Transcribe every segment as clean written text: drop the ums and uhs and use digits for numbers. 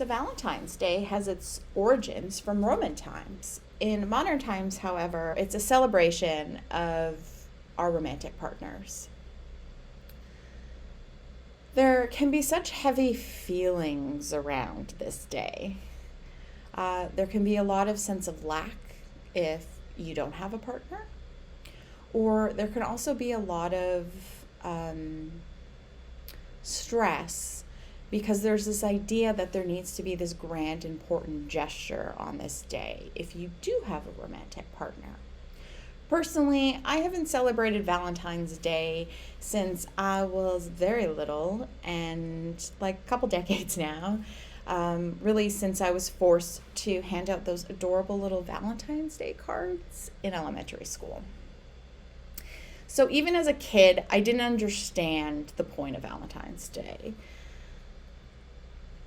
So Valentine's Day has its origins from Roman times. In modern times, however, it's a celebration of our romantic partners. There can be such heavy feelings around this day. There can be a lot of sense of lack if you don't have a partner, or there can also be a lot of stress because there's this idea that there needs to be this grand, important gesture on this day if you do have a romantic partner. Personally, I haven't celebrated Valentine's Day since I was very little and like a couple decades now. Really, since I was forced to hand out those adorable little Valentine's Day cards in elementary school. So, even as a kid, I didn't understand the point of Valentine's Day.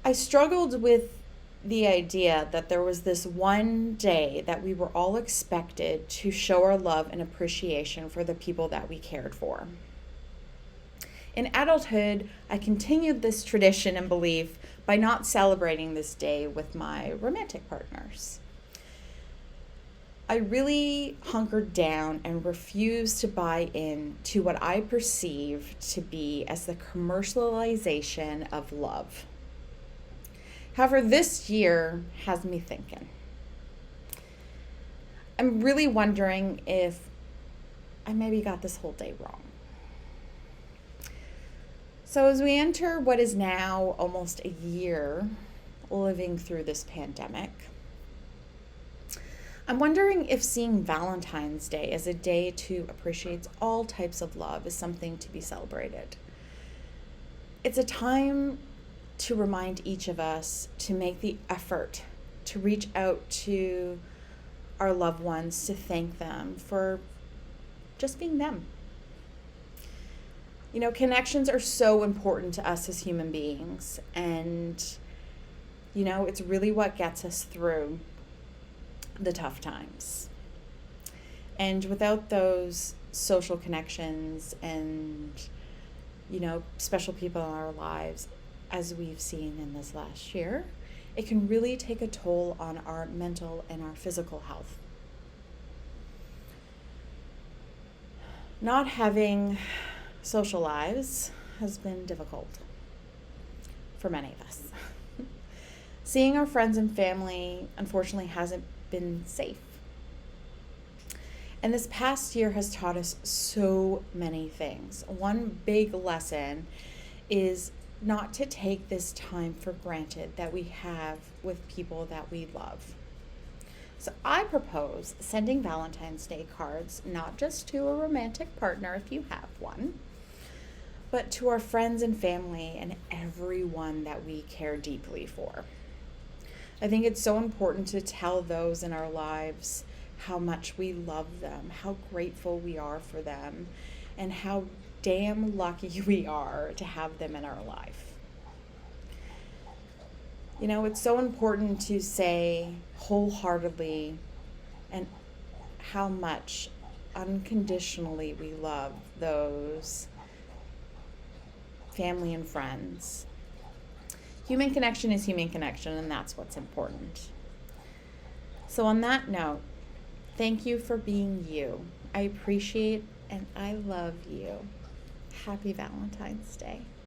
I struggled with the idea that there was this one day that we were all expected to show our love and appreciation for the people that we cared for. In adulthood, I continued this tradition and belief by not celebrating this day with my romantic partners. I really hunkered down and refused to buy in to what I perceived to be as the commercialization of love. However, this year has me thinking. I'm really wondering if I maybe got this whole day wrong. So, as we enter what is now almost a year living through this pandemic, I'm wondering if seeing Valentine's Day as a day to appreciate all types of love is something to be celebrated. It's a time to remind each of us to make the effort to reach out to our loved ones, to thank them for just being them. You know, connections are so important to us as human beings, and it's really what gets us through the tough times. And without those social connections and special people in our lives, as we've seen in this last year, it can really take a toll on our mental and our physical health. Not having social lives has been difficult for many of us. Seeing our friends and family, unfortunately, hasn't been safe. And this past year has taught us so many things. One big lesson is not to take this time for granted that we have with people that we love. So I propose sending Valentine's Day cards not just to a romantic partner if you have one, but to our friends and family and everyone that we care deeply for. I think it's so important to tell those in our lives how much we love them, how grateful we are for them, and how damn lucky we are to have them in our life. It's so important to say wholeheartedly and how much unconditionally we love those family and friends. Human connection is human connection, and that's what's important. So on that note, thank you for being you. I appreciate and I love you. Happy Valentine's Day.